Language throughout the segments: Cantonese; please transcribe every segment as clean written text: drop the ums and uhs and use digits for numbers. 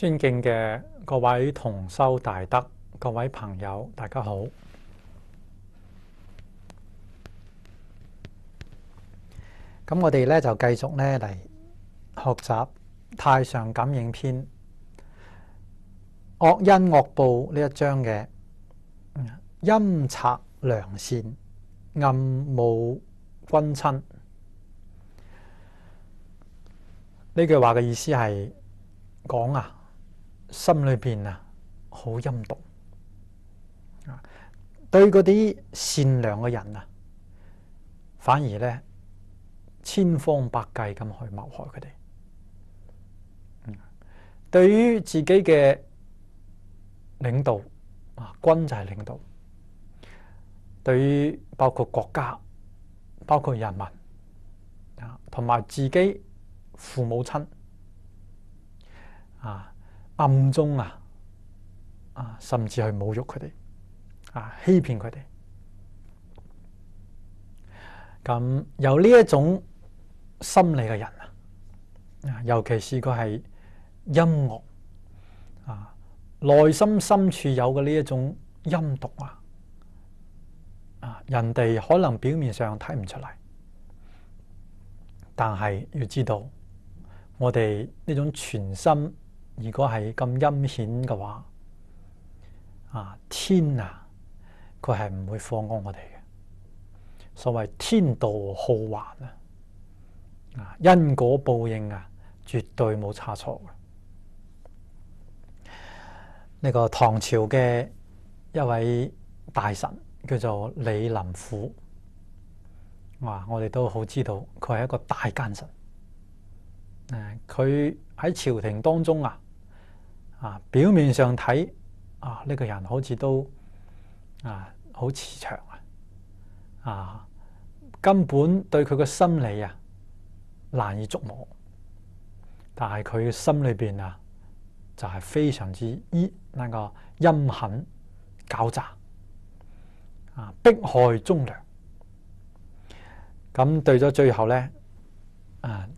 尊敬嘅各位同修大德、各位朋友，大家好。咁我哋咧就繼續咧嚟學習《太上感應篇》惡因惡報呢一章嘅陰賊良善、暗侮君親。呢句話嘅意思係講心裏邊好陰毒對嗰啲善良嘅人反而咧千方百計咁去謀害佢哋。對於自己嘅領導君就係領導，對於包括國家、包括人民同埋自己父母親暗中甚至去侮辱佢哋欺騙佢哋。咁有呢一種心理嘅人尤其是佢係陰惡內心深處有嘅呢一種陰毒人哋可能表面上睇唔出嚟，但係要知道，我哋呢種存心如果係咁陰險嘅話，天佢係唔會放過我哋嘅。所謂天道好還因果報應絕對冇差錯嘅。呢個唐朝嘅一位大臣叫做李林甫，我哋都好知道佢係一個大奸臣。佢喺朝廷當中表面上睇呢個人好似都好慈祥根本對佢嘅心理難以捉摸，但係佢嘅心裏邊就係非常之那個陰狠狡詐迫害忠良。咁對咗最後咧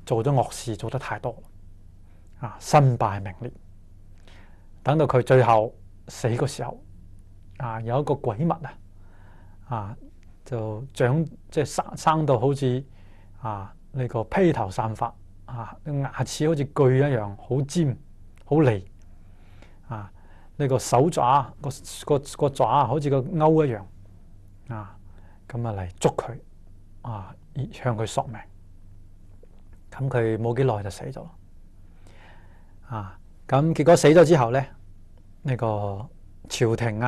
做咗惡事做得太多身敗名裂。等到佢最後死嘅時候有一個鬼物就長即係生到好似呢個披頭散髮牙齒好似鋸一樣，好尖好利呢個手爪個爪好似個鈎一樣咁嚟捉佢向佢索命。咁佢冇幾耐就死咗咁結果死咗之後咧，呢個朝廷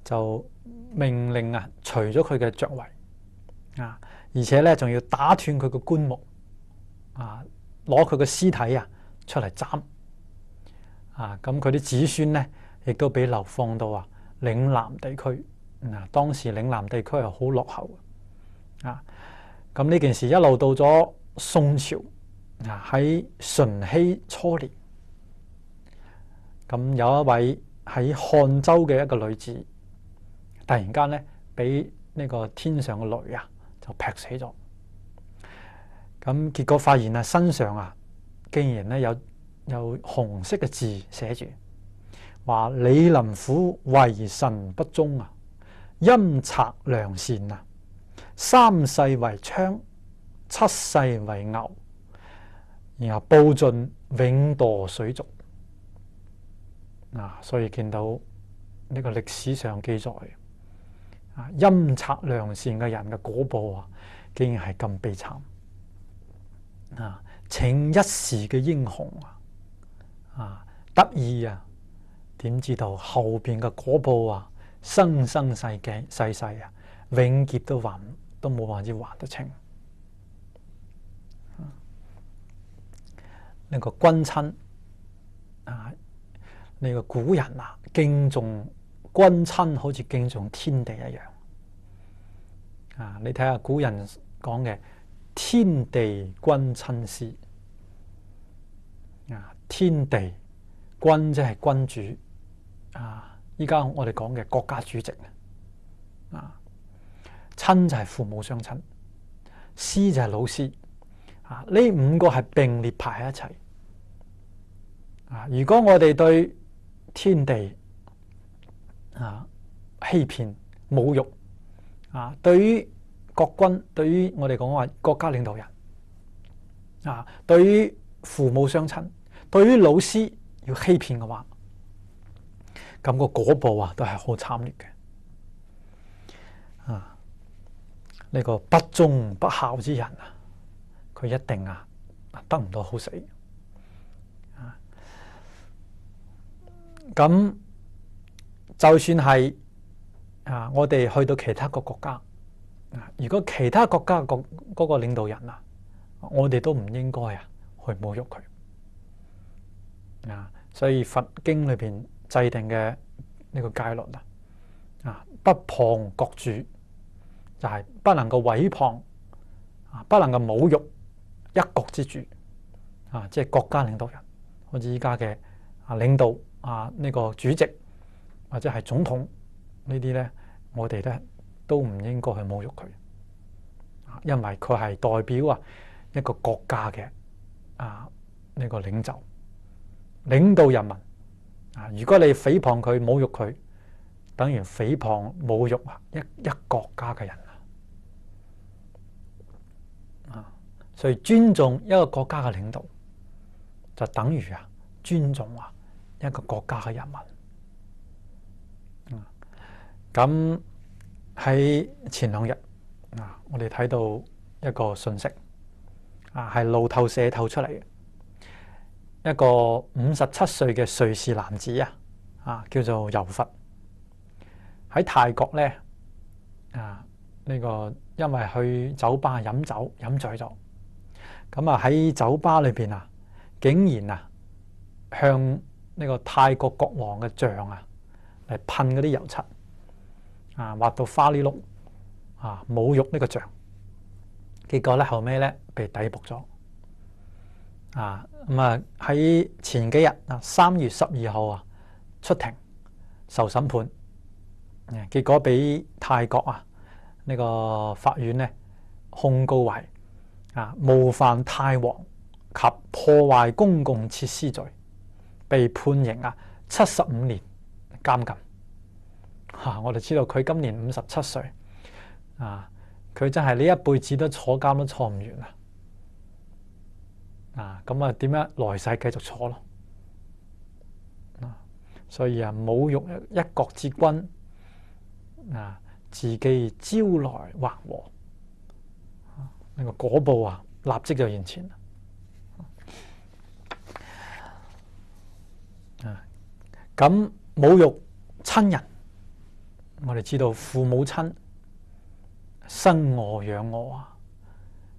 就命令除咗佢嘅爵位而且咧仲要打斷佢嘅棺木攞佢嘅屍體出嚟斬咁佢啲子孫咧亦都俾流放到嶺南地區。當時嶺南地區係好落後咁呢件事一路到咗宋朝喺淳熙初年，咁有一位喺漢州嘅一個女子，突然間咧俾呢個天上嘅雷就劈死咗。咁結果發現身上竟然咧有紅色嘅字寫住，話李林甫為臣不忠陰賊良善3世為娼，7世為牛，然後報盡永墮水族。所以見到呢個歷史上記載陰賊良善嘅人嘅果報竟然係咁悲慘逞一時嘅英雄得意點知道後邊嘅果報生生世世永劫都冇辦法還得清。呢個君親呢個古人敬重君親好似敬重天地一樣你睇下古人講嘅天地君親師天地君即係君主依家我哋講嘅國家主席親就係父母雙親，師就係老師呢5個係並列排喺一齊如果我哋對天地欺騙侮辱對於國君，對於我哋講話國家領導人對於父母雙親，對於老師要欺騙嘅話，咁個果報都係好慘烈嘅。呢個不忠不孝之人佢一定得唔到好死。咁就算係我哋去到其他個國家，如果其他國家嗰個領導人我哋都唔應該去侮辱佢。所以佛經裏邊制定嘅呢個戒律不謗國主，就係不能夠毀謗不能夠侮辱一國之主即係國家領導人，好似依家嘅領導呢個主席或者係總統呢啲咧，我哋咧都唔應該去侮辱佢，因為佢係代表一個國家嘅呢個領袖，領導人民如果你誹謗佢、侮辱佢，等於誹謗、侮辱一國家嘅人所以尊重一個國家嘅領導，就等於尊重一個國家嘅人民。咁喺前兩日我哋睇到一個信息係路透社透出嚟嘅，一個57歲嘅瑞士男子叫做尤佛，喺泰國咧呢個因為去酒吧飲酒飲醉咗，咁喺酒吧裏邊竟然向呢個泰國國王嘅像嚟噴嗰啲油漆畫到花哩碌侮辱呢個像，結果咧後尾咧被逮捕咗喺前幾日3月12號出庭受審判，結果俾泰國呢個法院咧控告為冒犯泰王及破壞公共設施罪，被判刑75年監禁。我哋知道佢今年57歲佢真係呢一輩子都坐監都坐唔完咁點樣來世繼續坐咯？所以侮辱一國之君自己招來橫禍，呢個果報立即就現前。咁侮辱親人，我哋知道父母親生我養我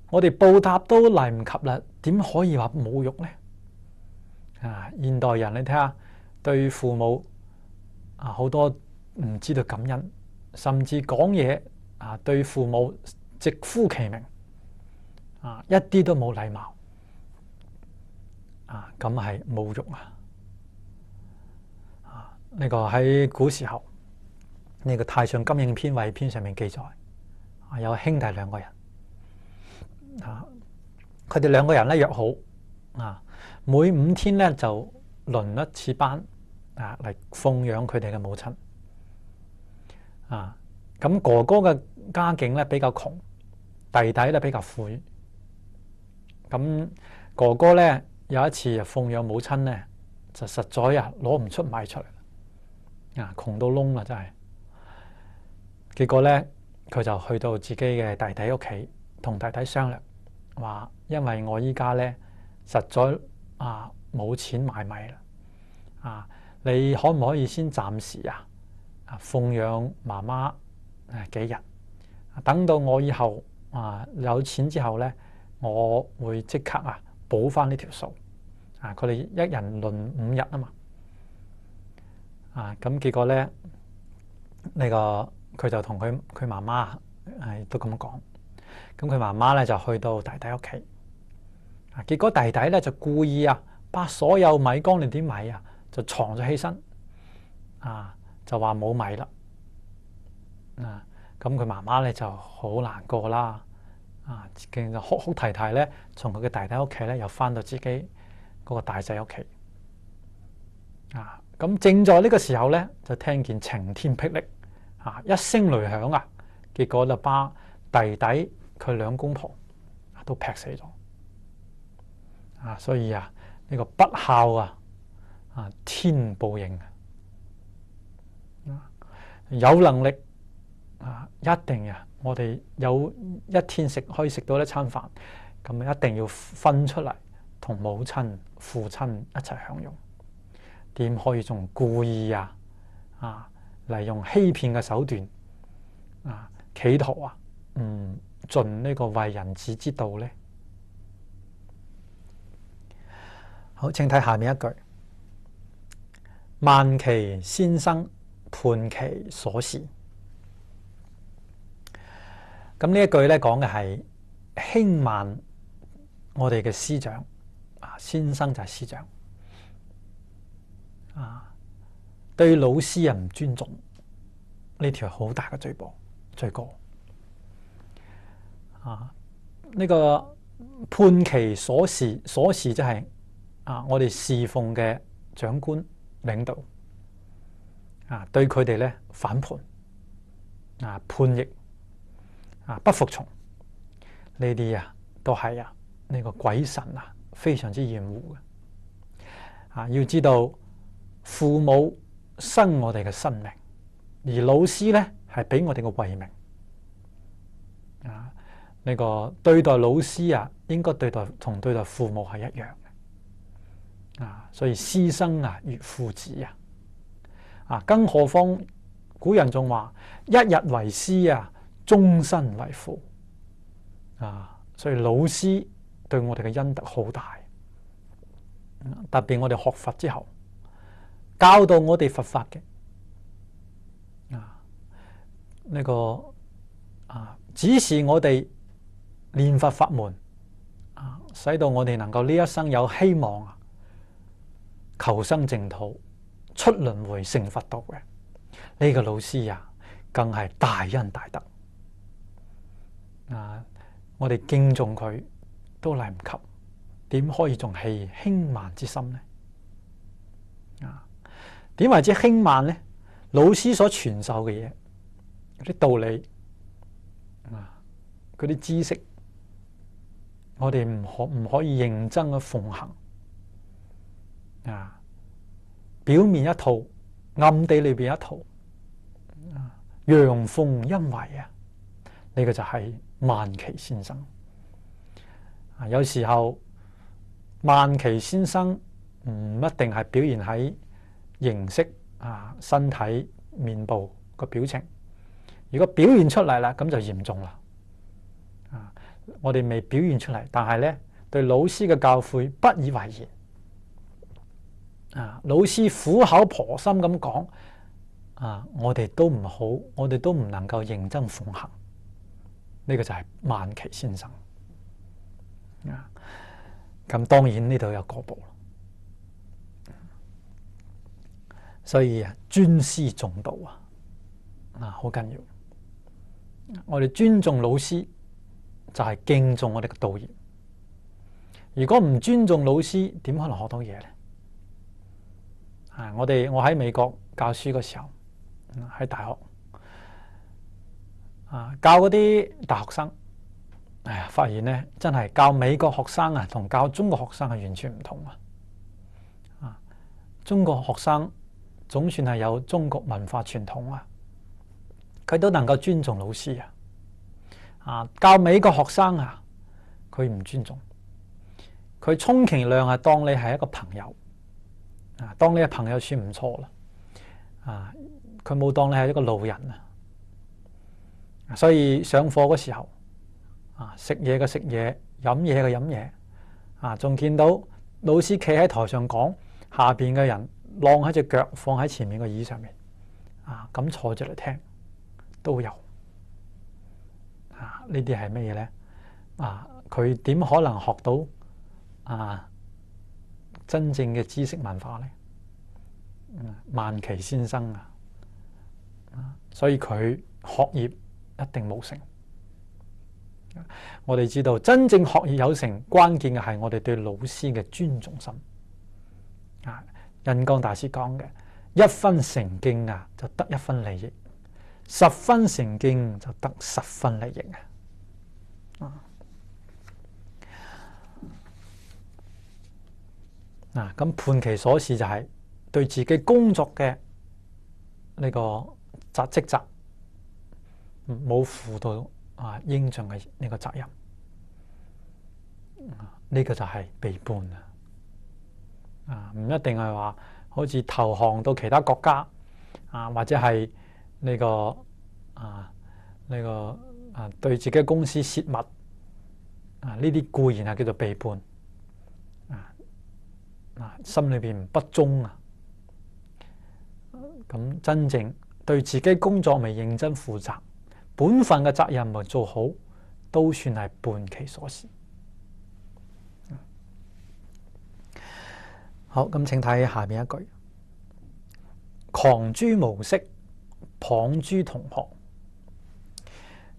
我哋報答都嚟唔及啦，點可以話侮辱呢？現代人你睇下，對父母好多唔知道感恩，甚至講嘢對父母直呼其名一啲都冇禮貌咁係侮辱呢個喺古時候呢個《太上金影篇》位篇上面記載有兄弟兩個人佢哋兩個人咧約好每5天咧就輪一次班嚟奉養佢哋嘅母親咁哥哥嘅家境咧比較窮，弟弟咧比較富裕。咁哥哥咧有一次奉養母親咧就實在攞唔出米出嚟窮到窿啦，真係。結果咧佢就去到自己嘅弟弟屋企，同弟弟商量話，因為我依家咧實在冇錢買米啦你可唔可以先暫時奉養媽媽幾日，等到我以後有錢之後咧，我會即刻補翻呢條數佢哋一人輪5日嘛咁結果咧呢個佢就同佢媽媽都咁講，咁佢媽媽咧就去到弟弟屋企結果弟弟咧就故意把所有米缸裏啲米就藏咗起身就話冇米啦咁佢媽媽咧就好難過啦竟然哭哭啼啼咧從佢嘅弟弟屋企咧又翻到自己嗰個大仔屋企咁正在呢個時候咧，就聽見晴天霹靂，一聲雷響啊，結果就把弟弟佢兩公婆都劈死咗。所以呢個不孝天報應有能力一定我哋有一天可以食到一餐飯，咁一定要分出嚟同母親、父親一齊享用。點可以仲故意嚟用欺騙嘅手段企圖唔盡呢個為人子之道呢？好，請睇下面一句：慢其先生，叛其所事。咁呢一句咧講嘅係輕慢我哋嘅師長，先生就係師長，對老師唔尊重，呢條係好大嘅罪過。呢個叛其所事，所事即係我哋侍奉嘅長官領導對佢哋咧反叛叛逆不服從，呢啲都係呢個鬼神非常之厭惡嘅。要知道父母生我哋嘅生命，而老師咧係俾我哋嘅慧命呢個對待老師應該同對待父母係一樣嘅所以師生如父子更何況古人仲話一日為師終身為父所以老師對我哋嘅恩德好大，特別我哋學佛之後教導我哋佛法嘅呢個指示我哋練佛法門使到我哋能夠呢一生有希望求生淨土，出輪迴成佛道嘅呢個老師更係大恩大德我哋敬重佢都嚟唔及，點可以仲係輕慢之心呢？點為之輕慢呢？老師所傳授嘅嘢，嗰啲道理嗰啲知識，我哋唔可以認真去奉行表面一套，暗地裏邊一套陽奉陰違呢個就係慢其先生有時候慢其先生唔一定係表現喺形式身體面部個表情，如果表現出嚟啦，咁就嚴重啦我哋未表現出嚟，但係咧對老師嘅教誨不以為然老師苦口婆心咁講我哋都唔好，我哋都唔能夠認真奉行，呢個就係慢其先生咁當然呢度有過步，所以尊師重道好緊要。我哋尊重老師就係敬重我哋嘅道業，如果唔尊重老師，點可能學到嘢呢？我喺美國教書嘅時候，喺大學教嗰啲大學生，發現咧真係教美國學生同教中國學生係完全唔同中國學生總算係有中國文化傳統佢都能夠尊重老師教美國學生佢唔尊重，佢充其量當你係一個朋友當你嘅朋友算唔錯啦佢冇當你係一個路人所以上課嗰時候食嘢嘅食嘢，飲嘢嘅飲嘢仲見到老師企喺台上講，下邊嘅人晾喺隻腳放喺前面嘅椅上面咁坐住嚟聽都有呢啲係乜嘢咧？佢點可能學到真正嘅知識文化咧？慢其先生所以佢學業一定冇成。我哋知道真正學業有成，關鍵嘅係我哋對老師嘅尊重心印光大師講嘅，1分誠敬啊，就得1分利益；10分誠敬就得10分利益咁判其所事就係對自己工作嘅呢個職責冇負到應盡嘅呢個責任，呢個就係背叛唔一定係話好似投降到其他國家或者係呢個對自己公司泄密呢啲固然係叫做背叛心裏邊不忠咁真正對自己工作未認真負責，本分嘅責任未做好，都算係叛其所事。好，咁請睇下面一句：狂諸無識，謗諸同學。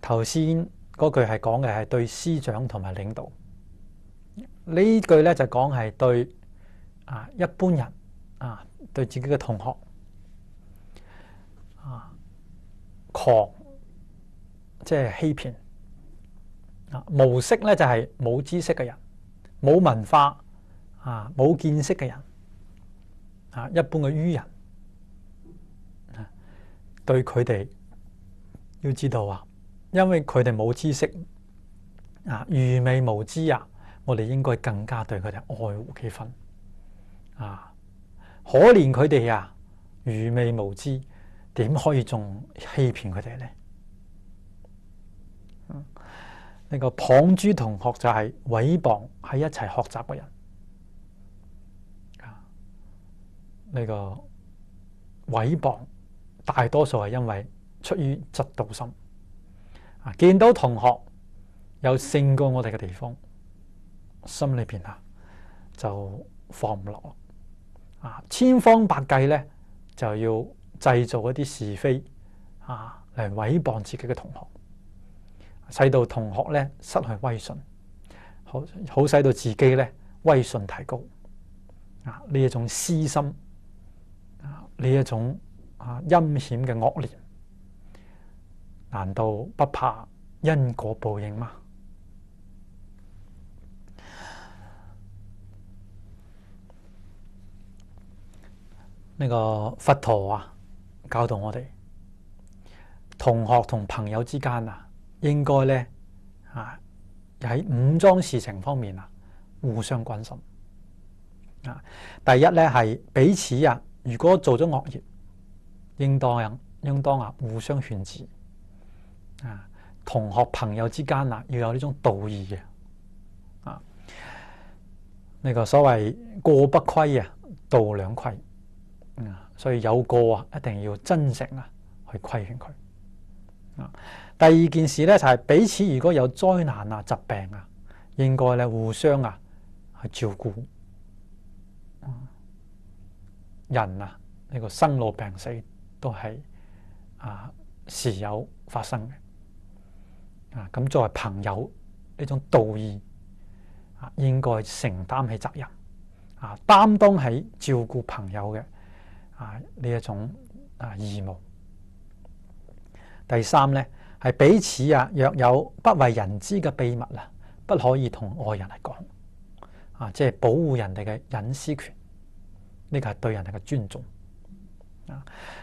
頭先嗰句係講嘅係對師長同埋領導，呢句咧就講係對一般人對自己嘅同學狂，即係欺騙無識咧就係冇知識嘅人，冇文化冇見識嘅人一般嘅愚人對佢哋要知道因為佢哋冇知識愚昧無知我哋應該更加對佢哋愛護幾分可憐佢哋愚昧無知，點可以仲欺騙佢哋呢？呢個謗諸同學就係毀謗喺一齊學習嘅人呢個毀謗大多數係因為出於嫉妒心見到同學有勝過我哋嘅地方，心裏邊就放唔落千方百計咧就要製造一啲是非嚟毀謗自己嘅同學，使到同學咧失去威信，好使到自己咧威信提高呢一種私心呢一種陰險嘅惡念，難道不怕因果報應嗎？呢個佛陀教導我哋，同學同朋友之間應該咧喺五樁事情方面互相關心第一咧係彼此如果做咗惡業，應當互相勸止同學朋友之間要有呢種道義嘅呢個所謂過不規道兩規所以有過一定要真誠去規勸佢第二件事咧就係彼此如果有災難疾病應該咧互相去照顧人呢個生老病死都係時有發生嘅咁作為朋友呢種道義應該承擔起責任擔當起照顧朋友嘅呢一種義務。第三咧係彼此若有不為人知嘅秘密不可以同外人嚟講即係保護人哋嘅隱私權，呢個係對人哋嘅尊重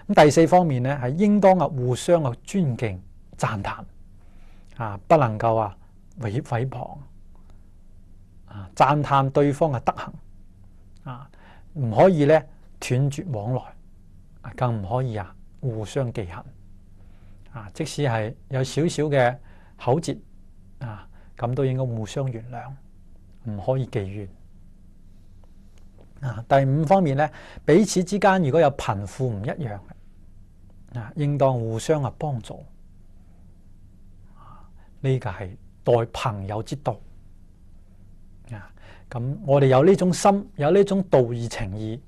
咁第四方面咧係應當互相尊敬讚嘆不能夠毀謗讚嘆對方嘅德行唔可以咧斷絕往來更唔可以互相忌恨即使係有少少嘅口舌咁都應該互相原諒，唔可以忌怨第五方面咧，彼此之間如果有貧富唔一樣應當互相幫助呢個係待朋友之道咁我哋有呢種心，有呢種道義情義，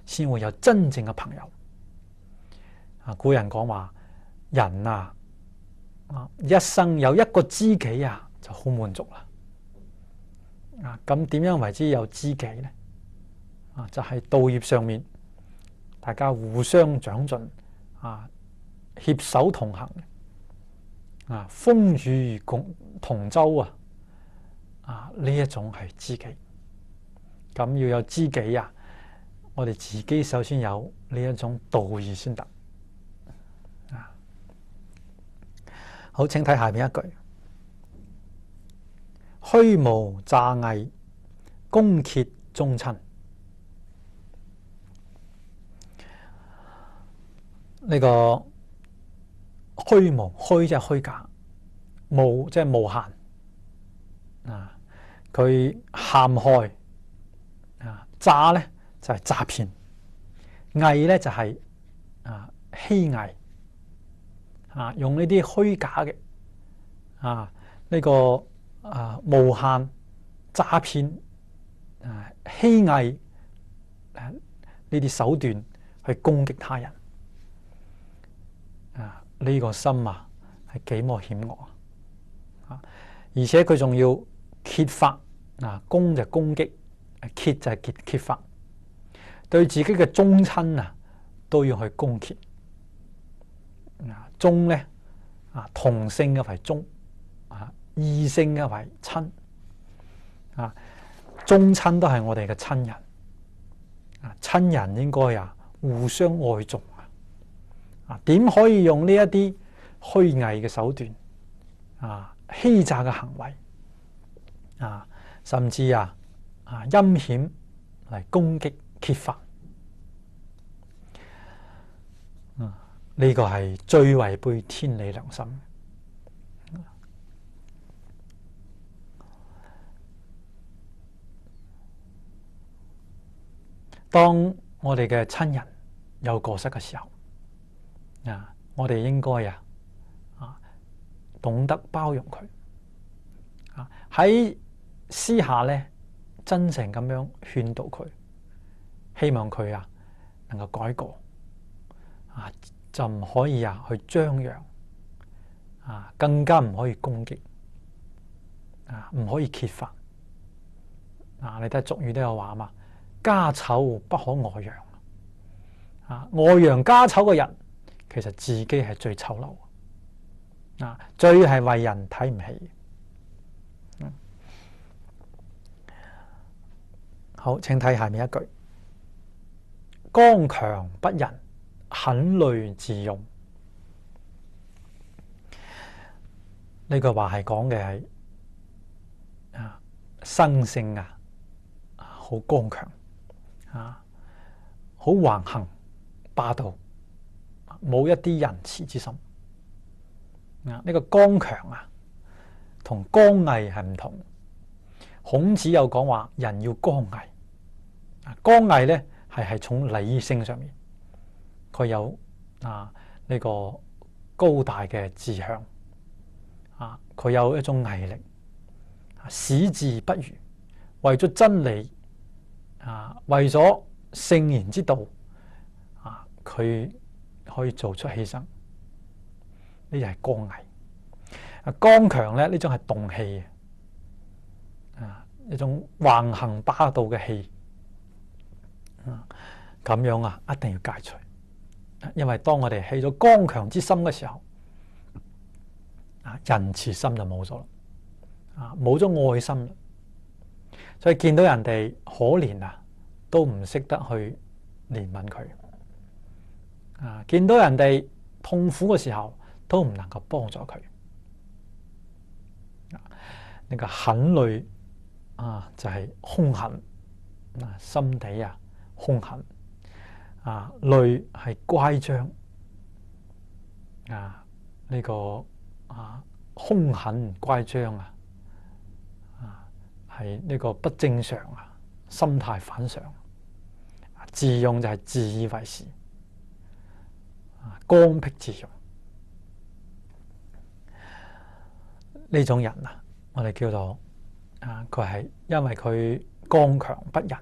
先會有真正嘅朋友古人講話人一生有一個知己就好滿足啦咁點樣為之有知己呢就係道業上面大家互相長進攜手同行風雨共同舟呢一種係知己。咁要有知己我哋自己首先有呢一種道義先得好，請睇下面一句：虛無詐偽，公訏宗親。呢個虛無，虛即係虛假，無即係無限佢陷害詐咧就係詐騙，偽咧就係欺偽用呢啲虛假嘅呢個無限詐騙欺偽呢啲手段去攻擊他人呢個心係幾麼險惡而且佢仲要揭發攻就攻擊，揭就係揭發，對自己嘅宗親都要去攻訐宗咧同姓嘅為宗異性嘅為親宗親都係我哋嘅親人親人應該互相愛重點可以用呢一啲虛偽嘅手段欺詐嘅行為甚至陰險嚟攻擊揭發呢個係最違背天理良心。當我哋嘅親人有過失嘅時候我哋應該懂得包容佢喺私下咧真誠咁樣勸導佢，希望佢能夠改過就唔可以去張揚更加唔可以攻擊唔可以揭發你睇俗語都有話嘛，家醜不可外揚外揚家醜嘅人其實自己係最醜陋最係為人睇唔起。好，請睇下面一句：剛強不仁，狠戾自用。呢句話係講嘅係生性好剛強好橫行霸道，冇一啲仁慈之心呢個剛強同剛毅係唔同。孔子有講話人要剛毅，剛毅咧係從理性上面，佢有呢個高大嘅志向佢有一種毅力，矢志不渝，為咗真理為咗聖賢之道佢可以做出犧牲，呢就係剛毅。剛強咧呢種係動氣一種橫行霸道嘅氣咁樣一定要戒除。因為當我哋起咗剛強之心嘅時候仁慈心就冇咗啦冇咗愛心啦，所以見到人哋可憐都唔識得去憐憫佢見到人哋痛苦嘅時候都唔能夠幫助佢呢個狠戾就係兇狠心地兇狠戾係乖張呢個兇狠乖張係呢個不正常心態反常自用就係自以為是剛愎自用呢種人我哋叫做佢係因為佢剛強不仁，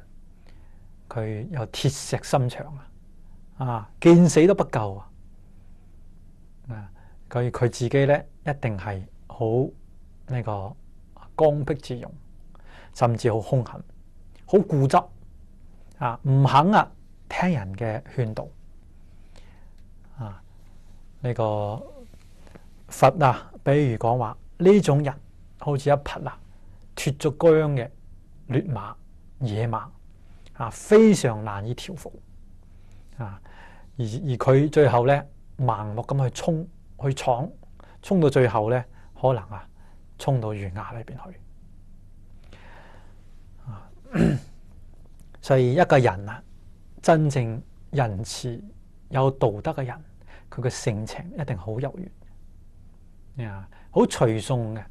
佢有鐵石心腸見死都不救佢自己咧一定係好呢個剛愎自用，甚至好兇狠、好固執唔肯聽人嘅勸導。呢個佛啊，比如講話呢種人好似一匹脫咗韁嘅劣馬、野馬非常難以調服而佢最後咧盲目咁去衝去闖，衝到最後咧可能衝到懸崖裏邊去所以一個人真正仁慈有道德嘅人，佢嘅性情一定好柔軟好隨順嘅，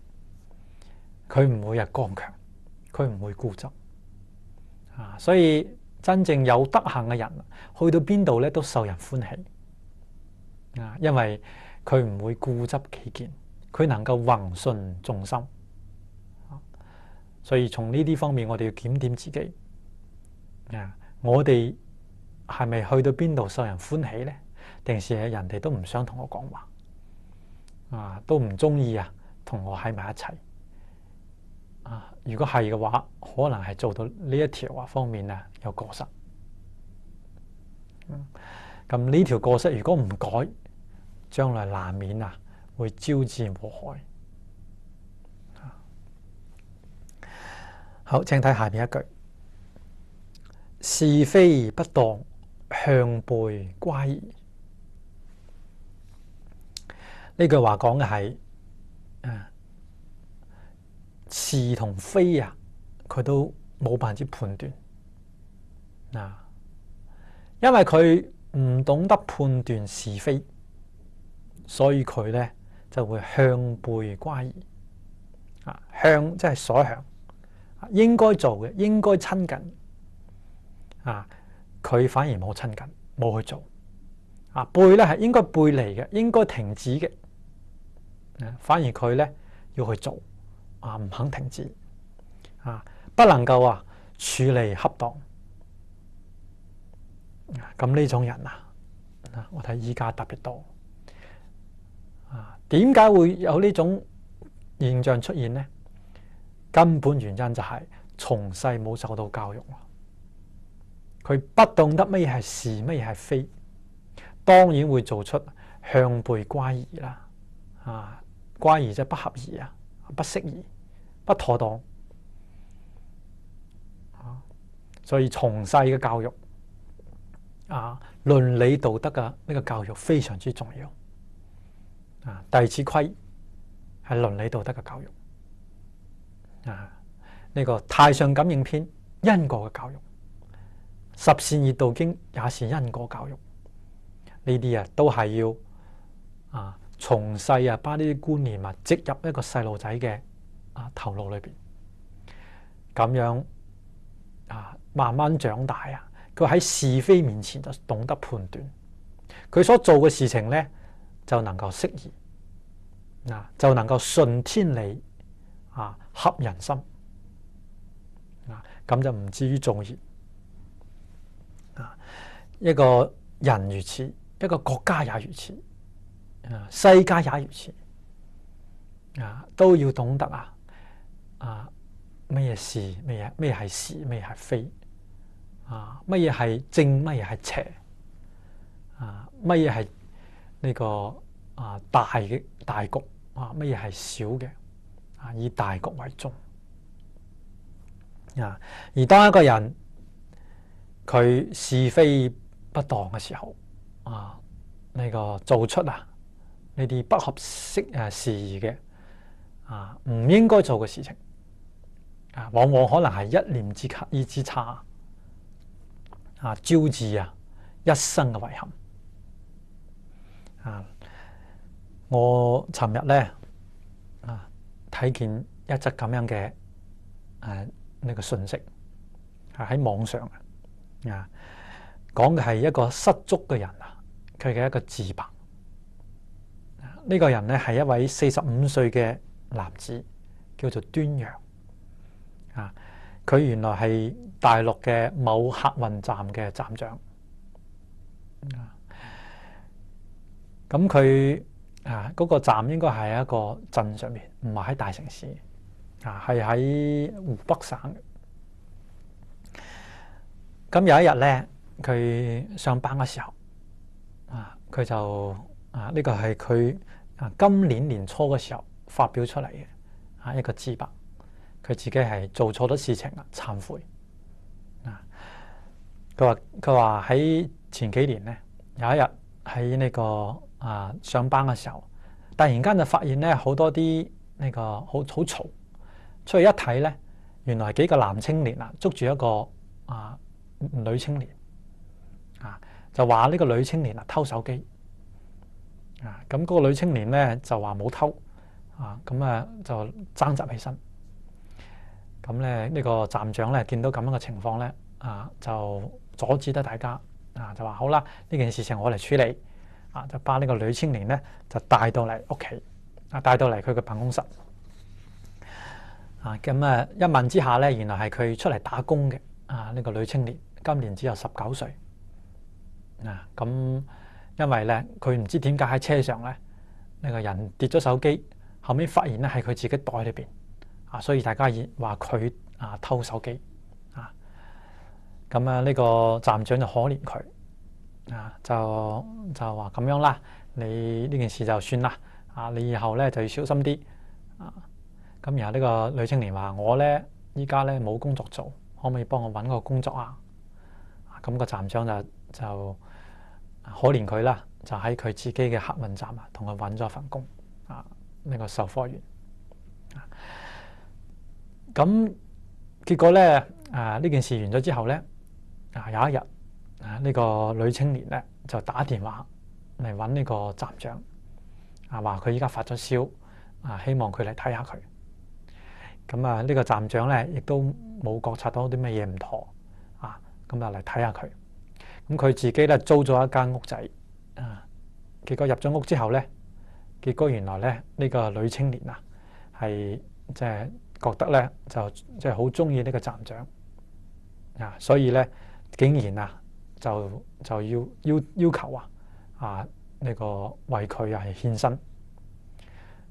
佢唔會剛強，佢唔會固執所以真正有德行嘅人去到邊度咧都受人歡喜因為佢唔會固執己見，佢能夠宏順眾心所以從呢啲方面我哋要檢點自己我哋係咪去到邊度受人歡喜呢？定是人哋都唔想同我講話都唔中意同我喺埋一齊如果係嘅話，可能係做到呢一條方面有過失咁呢條過失如果唔改，將來難免會招致禍害好，請睇下面一句：是非不當，向背乖疑。呢句話講嘅係是同非佢都冇辦法判斷因為佢唔懂得判斷是非，所以佢咧就會向背乖疑向即係所向應該做嘅，應該親近佢反而冇親近，冇去做背咧係應該背離嘅，應該停止嘅反而佢咧要去做唔肯停止不能夠處理恰當咁呢種人我睇依家特別多點解會有呢種現象出現呢？根本原因就係從細冇受到教育佢不懂得乜嘢係是，乜嘢係非，當然會做出向背乖疑啦乖疑即係不合宜不適宜，不妥當所以從細嘅教育倫理道德嘅呢個教育非常之重要弟子規係倫理道德嘅教育呢個太上感應篇因果嘅教育，十善業道經也是因果教育，呢啲都係要從細把呢啲觀念植入一個細路仔嘅頭腦裏邊，咁樣慢慢長大佢喺是非面前就懂得判斷，佢所做嘅事情咧就能夠適宜就能夠順天理合人心咁就唔至於造業一個人如此，一個國家也如此世界也如此都要懂得乜嘢是乜嘢係是，乜嘢係非乜嘢係正，乜嘢係邪乜嘢係呢個大嘅大局乜嘢係小嘅以大局為重而當一個人佢是非不當嘅時候呢個做出呢啲不合適時宜嘅唔應該做嘅事情往往可能係一念之差招致一生嘅遺憾我尋日咧睇見一則咁樣嘅呢個信息喺網上講嘅係一個失足嘅人佢嘅一個自白呢個人咧係一位45歲嘅男子，叫做端陽佢原來係大陸嘅某客運站嘅站長咁佢嗰個站應該係一個鎮上面，唔係喺大城市係喺湖北省嘅。咁有一日咧佢上班嘅時候佢就呢個係佢今年年初嘅時候發表出嚟嘅一個自白，佢自己係做錯咗事情懺悔佢話喺前幾年咧，有一日喺呢個上班嘅時候，突然間就發現咧好多啲呢個好嘈，出去一睇咧，原來幾個男青年捉住一個女青年就話呢個女青年偷手機咁嗰個女青年咧就話冇偷咁就爭執起身。咁咧呢個站長咧見到咁樣嘅情況咧就阻止得大家就話好啦，呢件事情我嚟處理就把呢個女青年咧就帶到嚟屋企帶到嚟佢嘅辦公室咁一問之下咧，原來係佢出嚟打工嘅呢個女青年今年只有19歲咁因為咧佢唔知點解喺車上咧呢個人跌咗手機，後面發現咧係佢自己袋裏邊所以大家話佢偷手機咁呢個站長就可憐佢就話咁樣啦，你呢件事就算啦你以後咧就要小心啲咁然後呢個女青年話我咧依家咧冇工作做，可唔可以幫我揾個工作咁個站長就可憐佢啦，就喺佢自己嘅客運站同佢揾咗份工呢個售貨員咁結果咧呢件事完咗之後咧有一日呢個女青年咧就打電話嚟揾呢個站長話佢依家發咗燒希望佢嚟睇下佢。咁呢個站長咧亦都冇覺察到啲咩嘢唔妥咁就嚟睇下佢。咁佢自己咧租咗一間屋仔結果入咗屋之後咧，結果原來咧呢個女青年係即係覺得咧就即係好中意呢個站長所以咧竟然就要求呢個為佢係獻身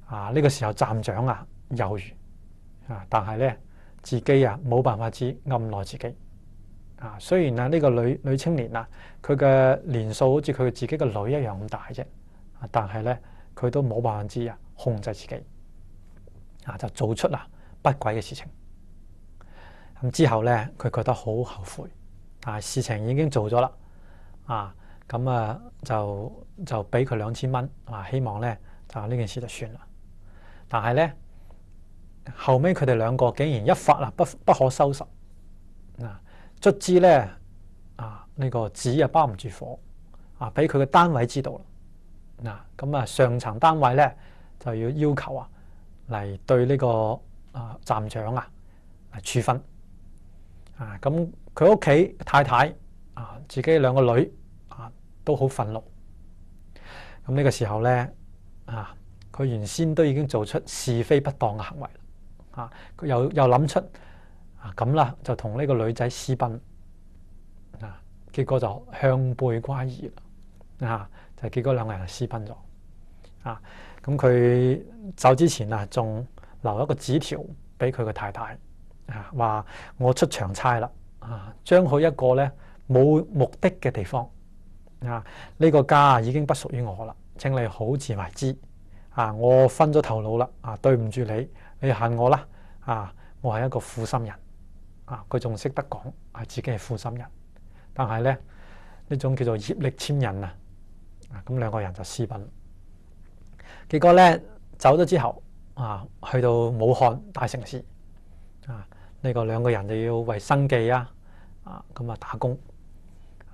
呢個時候站長猶豫但係咧自己冇辦法按捺自己雖然呢個女青年佢嘅年數好似佢自己嘅女一樣咁大啫，但係咧佢都冇辦法控制自己就做出不軌嘅事情。咁之後咧佢覺得好後悔事情已經做咗啦咁就俾佢2000蚊希望咧就呢件事就算啦。但係咧後尾佢哋兩個竟然一發不可收拾卒之咧呢個紙包唔住火俾佢嘅單位知道啦咁上層單位咧就要求嚟對呢個站長嚟處分咁佢屋企太太自己兩個女都好憤怒。咁呢個時候咧佢原先都已經做出是非不當嘅行為佢又諗出咁啦，就同呢個女仔私奔結果就向背乖兒啦就結果兩個人就私奔咗咁佢走之前仲留一個紙條俾佢嘅太太話我出長差啦將去一個咧冇目的嘅地方呢個家已經不屬於我啦，請你好自為之我分咗頭腦啦對唔住你恨我啦我係一個負心人佢仲識得講自己係負心人，但係咧呢種叫做業力牽引咁兩個人就私奔。結果咧走咗之後去到武漢大城市呢個兩個人就要為生計咁打工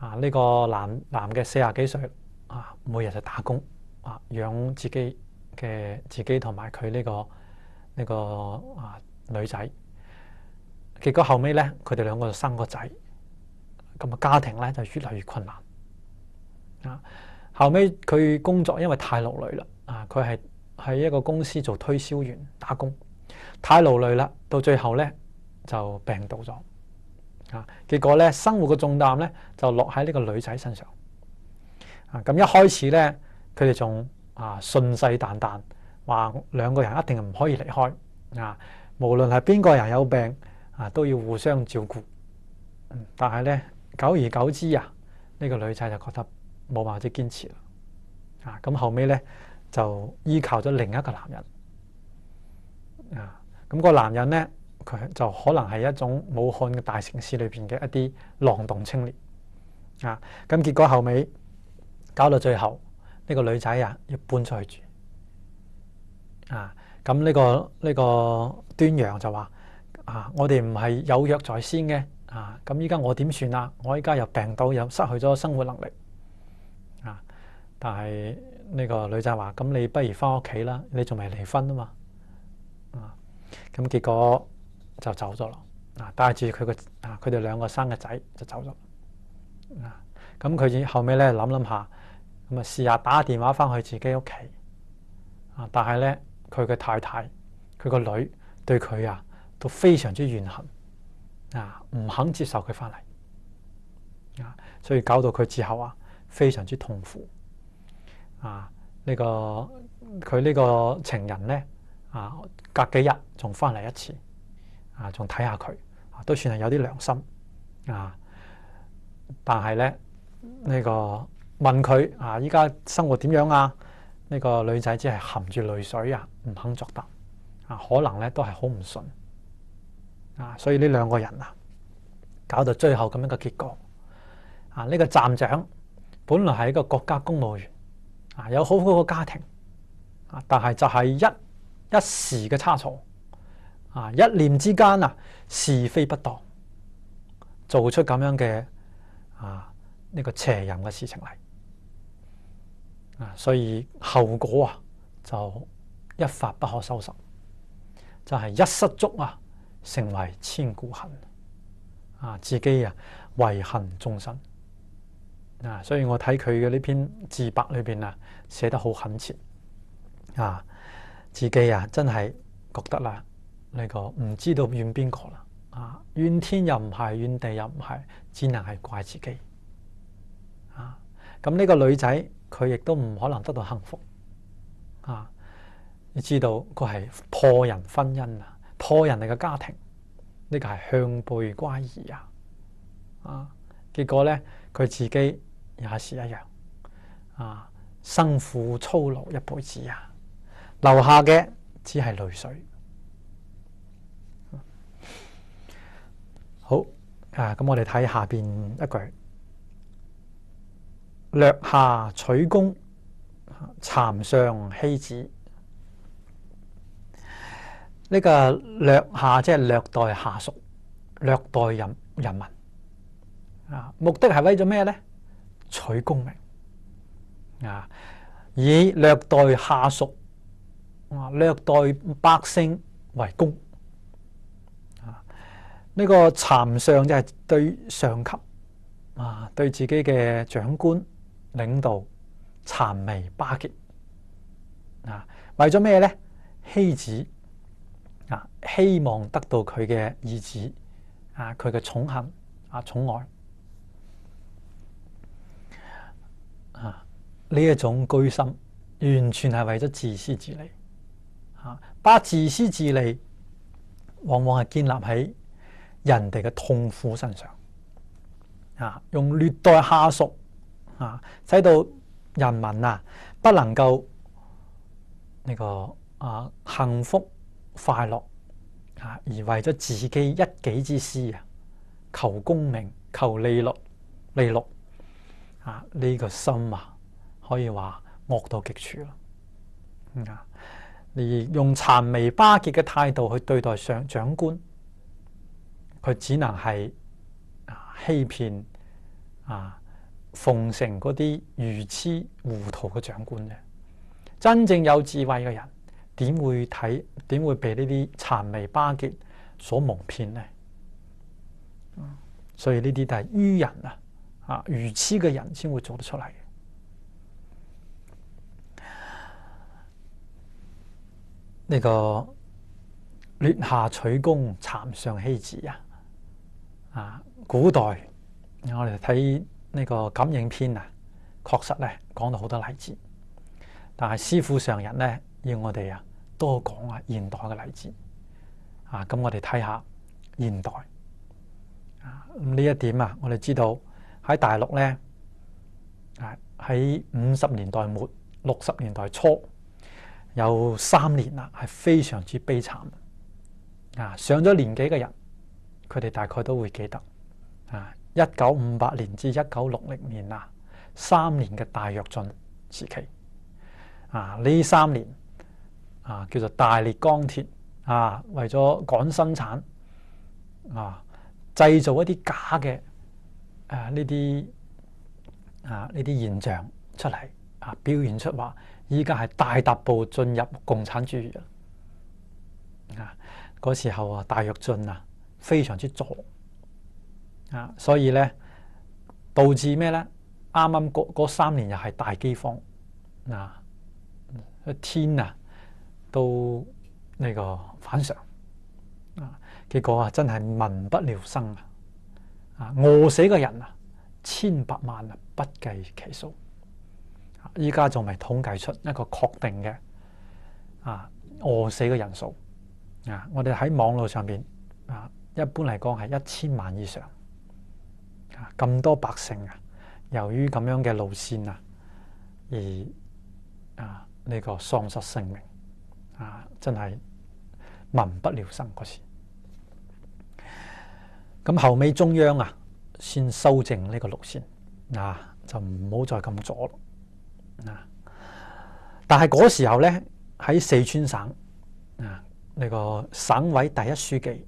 呢個男嘅40幾歲每日就打工養自己同埋佢呢個女仔。結果後尾咧佢哋兩個就生個仔，咁家庭咧就越嚟越困難後尾佢工作因為太勞累啦佢係喺一個公司做推銷員打工，太勞累啦，到最後咧就病倒咗結果咧生活嘅重擔咧就落喺呢個女仔身上咁一開始咧佢哋仲信誓旦旦話兩個人一定唔可以離開無論係邊個人有病都要互相照顧但係咧久而久之呢個女仔就覺得冇辦法堅持啦。咁後尾咧就依靠咗另一個男人。咁個男人咧，佢就可能係一種武漢嘅大城市裏邊嘅一啲浪動青年。咁結果後尾搞到最後，呢個女仔要搬出去住。咁呢個端陽就話：我哋唔係有約在先嘅。咁依家我點算啊？我依家又病到，又失去咗生活能力。但係呢個女仔話：咁你不如翻屋企啦，你仲未離婚啊嘛。咁結果就走咗咯。帶住佢哋兩個生嘅仔就走咗。咁佢後尾咧諗下，咁試下打電話翻去自己屋企。但係咧佢嘅太太、佢個女對佢都非常之怨恨。唔肯接受佢翻嚟。所以搞到佢之後非常之痛苦。佢呢個情人咧隔幾日仲翻嚟一次，仲睇下佢，都算係有啲良心。但係咧呢個問佢依家生活點樣啊？呢個女仔只係含住淚水唔肯作答。可能咧都係好唔順。所以呢兩個人搞到最後咁樣嘅結果。呢個站長本來係一個國家公務員，有好好嘅家庭，但係就係一時嘅差錯，一念之間是非不當，做出咁樣嘅呢個邪淫嘅事情嚟。所以後果就一發不可收拾，就係一失足成為千古恨。自己遺恨終身。所以我睇佢嘅呢篇自白裏邊寫得好懇切。自己真係覺得啦，呢個唔知道怨邊個啦。怨天又唔係，怨地又唔係，只能係怪自己。咁呢個女仔佢亦都唔可能得到幸福。你知道佢係破人婚姻破人哋嘅家庭，呢個係向背乖兒結果咧佢自己也是一樣辛苦操勞一輩子留下嘅只係淚水。好咁我哋睇下邊一句：掠下取弓，蠶上犧子。呢個掠下即係虐待下屬，虐待人民。目的係為咗咩呢？取功名。以虐待下屬、虐待百姓為功。呢個蠶上就係對上級對自己嘅長官領導蠶眉巴結。為咗咩呢？希子希望得到佢嘅意旨佢嘅寵幸寵愛。呢一種居心完全係為咗自私自利。把自私自利往往係建立喺人哋嘅痛苦身上。用虐待下屬使到人民不能夠呢個幸福快樂而為咗自己一己之私求功名求利祿呢個心可以話惡到極處啦。而用蠶眉巴結嘅態度去對待長官，佢只能係欺騙奉承嗰啲愚痴糊塗嘅長官啫。真正有智慧嘅人點會被呢啲蠶眉巴結所蒙騙呢？所以呢啲都係愚人愚痴嘅人先會做得出嚟嘅。呢個掠下取弓，蠶上犧子古代我哋睇呢個感應篇確實咧講到好多例子，但係師父上人咧要我哋多講現代嘅例子咁我哋睇下現代呢一點我哋知道喺大陸咧喺50年代末、60年代初有3年啦，係非常之悲慘。上咗年紀嘅人，佢哋大概都會記得1958年至1960年3年嘅大躍進時期。呢3年叫做大列鋼鐵為咗趕生產製造一啲假嘅呢啲現象出嚟表現出話依家係大踏步進入共產主義嗰時候大躍進非常之左所以咧導致咩咧？啱啱嗰3年又係大饑荒天都呢個反常結果真係民不聊生餓死嘅人千百萬不計其數。依家仲未統計出一個確定嘅餓死嘅人數我哋喺網絡上邊一般嚟講係1000萬以上咁多百姓由於咁樣嘅路線而呢個喪失性命真係民不聊生嗰時。咁後尾中央先修正呢個路線就唔好再咁左咯但係嗰時候咧喺四川省呢個省委第一書記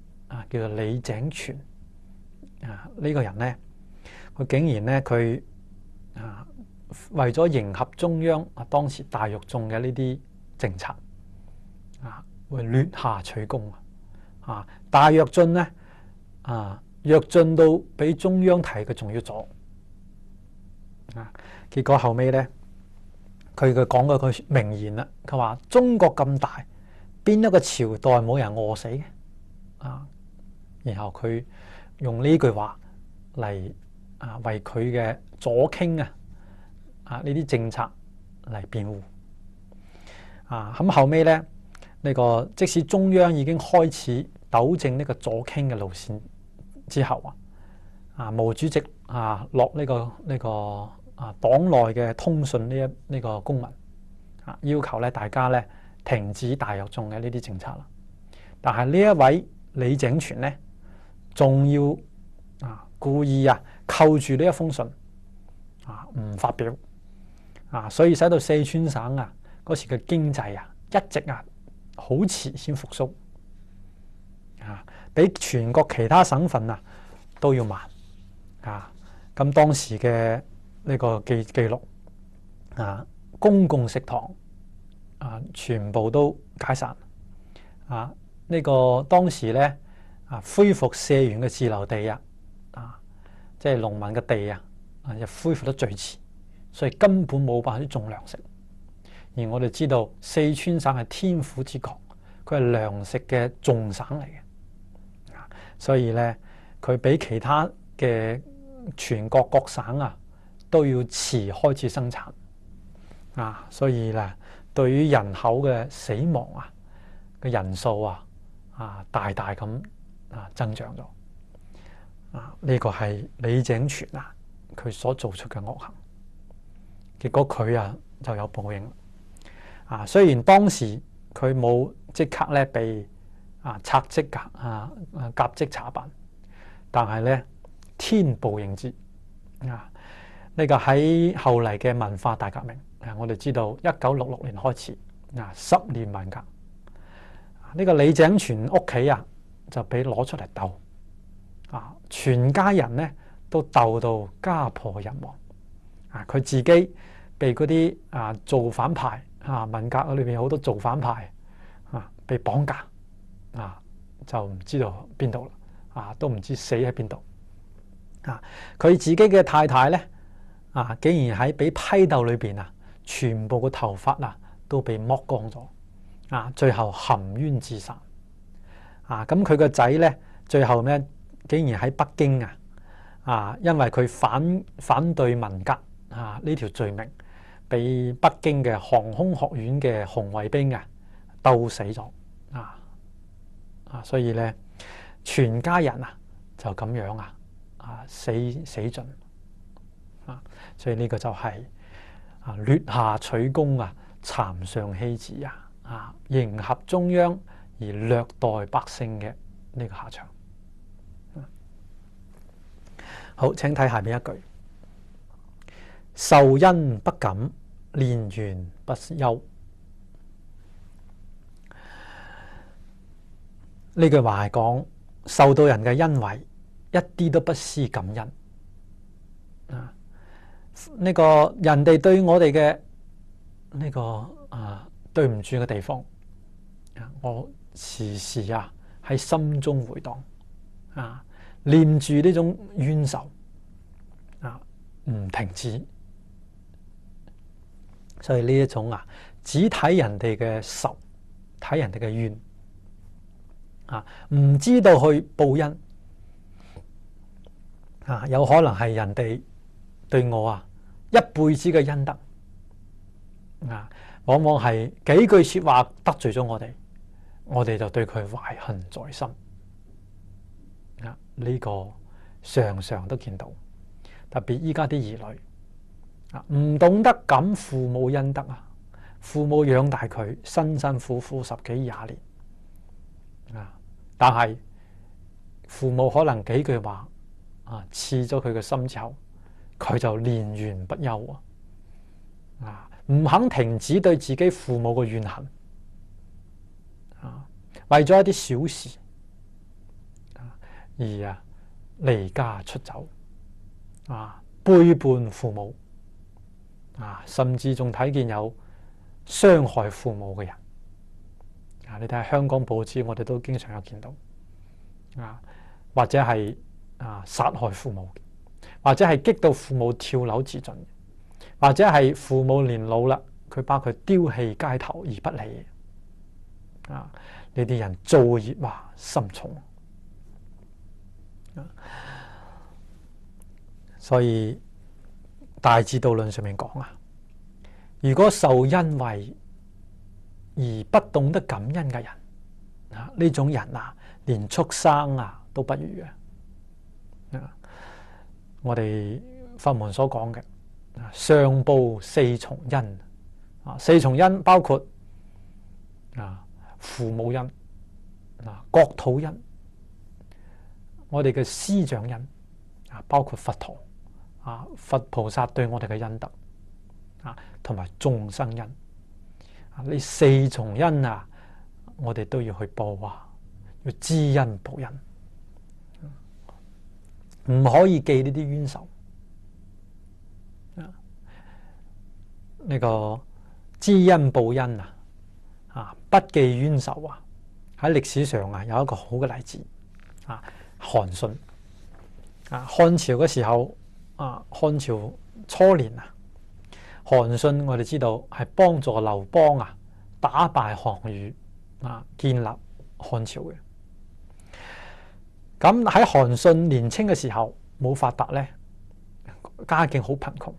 叫做李井泉呢個人咧，佢竟然咧佢為咗迎合中央當時大躍進嘅呢啲政策會劣下取功大躍進咧躍進到比中央提嘅仲要左結果後尾咧佢講過句名言啦，佢話中國咁大，邊一個朝代冇人餓死嘅然後佢用呢句話嚟為佢嘅左傾呢啲政策嚟辯護咁後尾咧呢個即使中央已經開始糾正呢個左傾嘅路線之後毛主席落呢個黨內嘅通訊呢個公文要求咧大家咧停止大躍進嘅呢啲政策啦。但係呢一位李井泉咧仲要故意扣住呢一封信唔發表所以使到四川省嗰時嘅經濟一直好遲先復甦比全國其他省份都要慢咁當時嘅呢個記錄公共食堂全部都解散呢個當時咧恢復社員嘅自留地即係農民嘅地又恢復得最遲，所以根本冇辦法種糧食。而我哋知道四川省係天府之國，佢係糧食嘅重省嚟嘅所以咧佢比其他嘅全國各省都要遲開始生產所以咧對於人口嘅死亡嘅人數大大咁增長咗呢個係李井泉佢所做出嘅惡行，結果佢就有報應雖然當時佢冇即刻咧被拆職革職查辦，但係咧天報應之呢個喺後嚟嘅文化大革命我哋知道1966年開始10年文革呢個李井泉屋企就俾攞出嚟鬥全家人咧都鬥到家破人亡佢自己被嗰啲造反派文革裏邊好多造反派被綁架就唔知道邊度啦都唔知死喺邊度佢自己嘅太太咧竟然喺俾批鬥裏邊全部嘅頭髮都被剝光咗最後含冤自殺咁佢個仔咧最後咧竟然喺北京因為佢反對文革呢條罪名，被北京嘅航空學院嘅紅衛兵鬥死咗所以咧全家人就咁樣死盡所以呢個就係劣下取功啊，讒上欺子迎合中央而虐待百姓嘅呢個下場。好，請睇下面一句：受恩不感，連緣不憂。呢句話係講受到人嘅恩惠，一啲都不思感恩。呢個人哋對我哋嘅呢個對唔住嘅地方，我時時喺心中回盪念住呢種冤仇唔停止。所以呢一種只睇人哋嘅仇，睇人哋嘅冤唔知道去報恩有可能係人哋對我一輩子嘅恩德往往係幾句說話得罪咗我哋就對佢懷恨在心呢個常常都見到。特別依家啲兒女唔懂得感父母恩德父母養大佢辛辛苦苦10幾20年但係父母可能幾句話刺咗佢嘅心之後，佢就連緣不憂唔肯停止對自己父母嘅怨恨為咗一啲小事而離家出走背叛父母甚至仲睇見有傷害父母嘅人你睇下香港報紙，我哋都經常有見到或者係殺害父母，或者係激到父母跳樓自盡，或者係父母年老啦，佢把佢丟棄街頭而不理呢啲人造業深重所以大智度論上面講如果受恩惠而不懂得感恩嘅人呢種人連畜生都不如嘅我哋法門所講嘅上報4重恩4重恩包括父母恩國土恩，我哋嘅師長恩包括佛陀佛菩薩對我哋嘅恩德同埋眾生恩呢4重恩我哋都要去報要知恩報恩唔可以記呢啲冤仇呢個知恩報恩不記冤仇喺歷史上有一個好嘅例子韓信漢朝嘅時候漢朝初年韓信我哋知道係幫助劉邦打敗項羽建立漢朝嘅。咁喺韓信年青嘅時候冇發達咧，家境好貧窮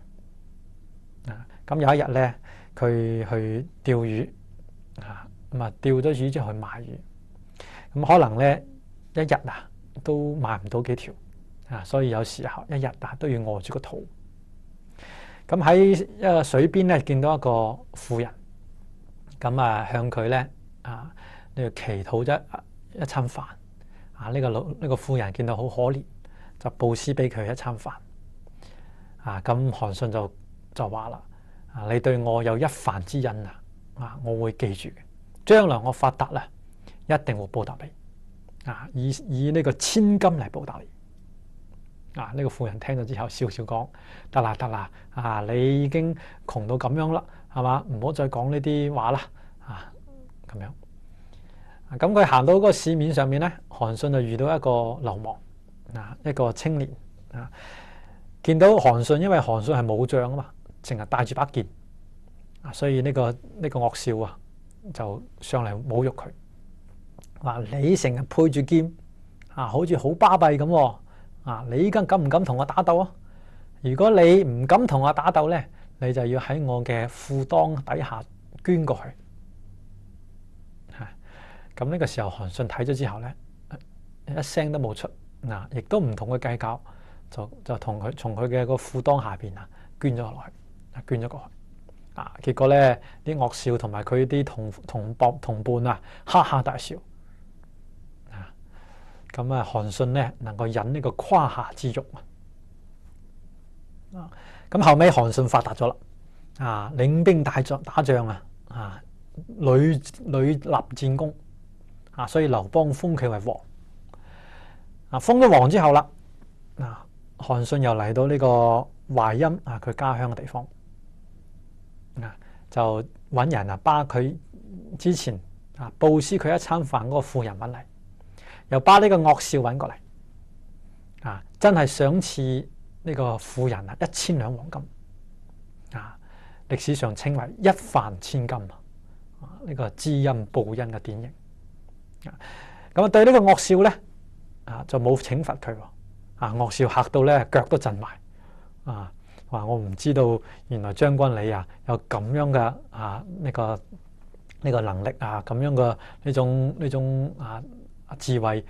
咁有一日咧，佢去釣魚咁釣咗魚之後去賣魚，咁可能咧一日都賣唔到幾條所以有時候一日都要餓住個肚。咁喺一個水邊咧見到一個婦人，咁向佢咧呢個祈禱咗一餐飯呢個婦人見到好可憐，就布施俾佢一餐飯咁韓信就話啦你對我有一飯之恩我會記住嘅，將來我發達啦，一定會報答你以呢個千金嚟報答你。呢個婦人聽咗之後笑笑講：得啦你已經窮到咁樣啦，係嘛？唔好再講呢啲話啦咁樣。咁佢行到嗰個市面上面咧，韓信就遇到一個流氓一個青年見到韓信，因為韓信係武將嘛，淨係帶住把劍所以呢個惡少就上嚟侮辱佢，話你成日配住劍好似好巴閉咁你依家敢唔敢同我打鬥啊？如果你唔敢同我打鬥咧，你就要喺我嘅褲襠底下捐過去。咁呢個時候韓信睇咗之後咧，一聲都冇出亦都唔同佢計較，就同佢從佢嘅個褲襠下邊捐咗落去，捐咗過去。結果咧啲惡少同埋佢啲同伴啊，哈哈大笑。咁韓信咧能夠忍呢個胯下之辱咁後尾韓信發達咗啦，領兵打仗屢立戰功所以劉邦封佢為王。封咗王之後啦，韓信又嚟到呢個淮陰佢家鄉嘅地方就揾人巴佢之前布施佢一餐飯嗰個婦人揾嚟，又巴呢個惡少揾過嚟真係賞賜呢個婦人1000兩黃金歷史上稱為一飯千金呢個知恩報恩嘅典型。咁對呢個惡少咧就冇懲罰佢惡少嚇到咧腳都震埋話我唔知道原來將軍你有咁樣嘅呢個能力咁樣嘅呢種智慧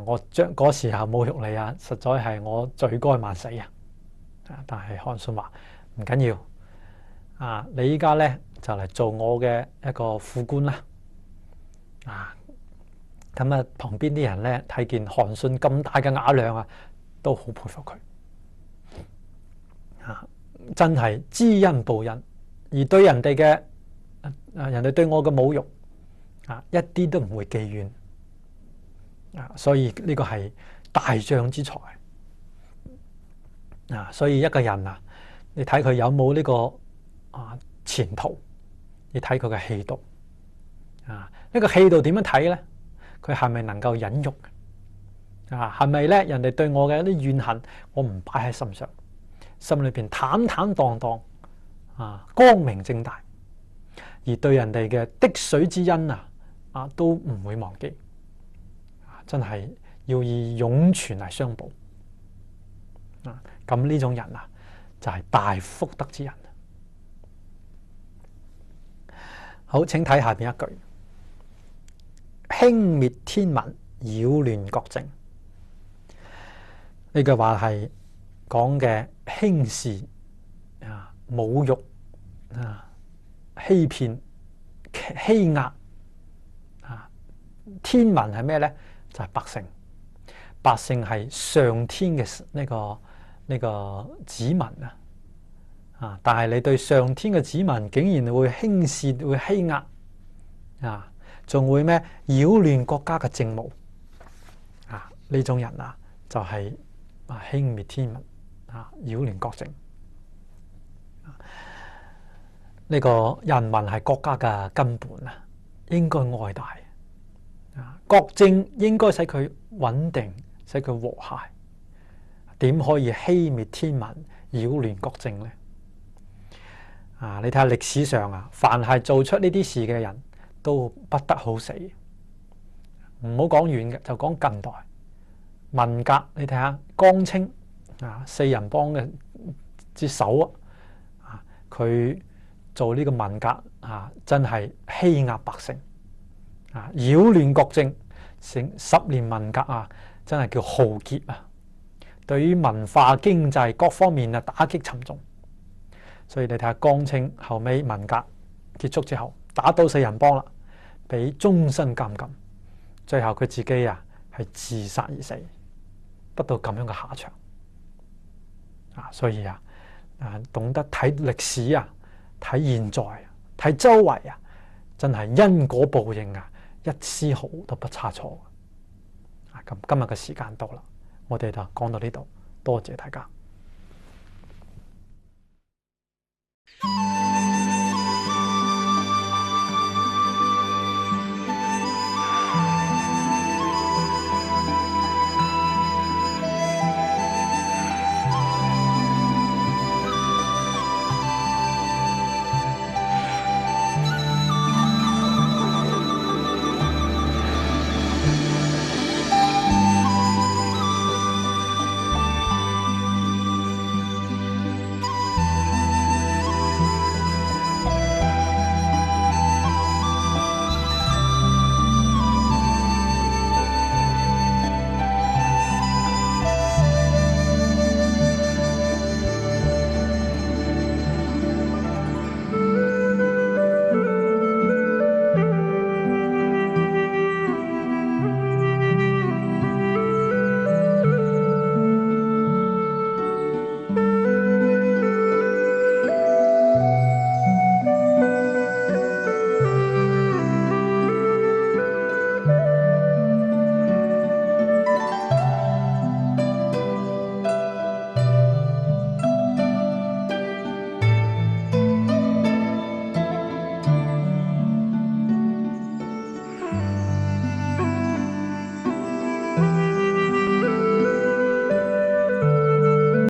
我嗰時候侮辱你實在係我罪該萬死但係韓信話唔緊要你依家咧就嚟做我嘅一個副官啦咁旁邊啲人咧睇見韓信咁大嘅雅量都好佩服佢真係知恩報恩，而對人哋對我嘅侮辱一啲都唔會記怨所以呢個係大將之才所以一個人你睇佢有冇呢個前途，你睇佢嘅氣度呢個氣度點樣睇咧？佢係咪能夠忍辱係咪咧？人哋對我嘅一啲怨恨，我唔擺喺心上，心裏邊坦坦蕩蕩光明正大，而對人哋嘅滴水之恩都唔會忘記真係要以湧泉嚟相報咁呢種人就係大福德之人。好，請睇下邊一句：輕蔑天民，擾亂國政。呢句話係講嘅輕視侮辱欺騙欺壓天民係咩咧？就係百姓。百姓係上天嘅呢個子民但係你對上天嘅子民竟然會輕視會欺壓仲會咩擾亂國家嘅政務呢種人就係輕蔑天民擾亂國政。呢個人民係國家嘅根本應該愛戴國政應該使佢穩定，使佢和諧。點可以欺滅天民，擾亂國政呢？你睇下歷史上凡係做出呢啲事嘅人都不得好死。唔好講遠嘅，就講近代文革。你睇下江青四人幫嘅之首佢做呢個文革真係欺壓百姓擾亂國政，成10年文革真係叫浩劫對於文化經濟各方面打擊沉重。所以你睇下江青後尾文革結束之後打倒四人幫啦，俾終身監禁，最後佢自己係自殺而死，得到咁樣嘅下場所以懂得睇歷史睇現在睇周圍真係因果報應一絲毫都不差錯。咁今日嘅時間到啦，我哋就講到呢度，多謝大家。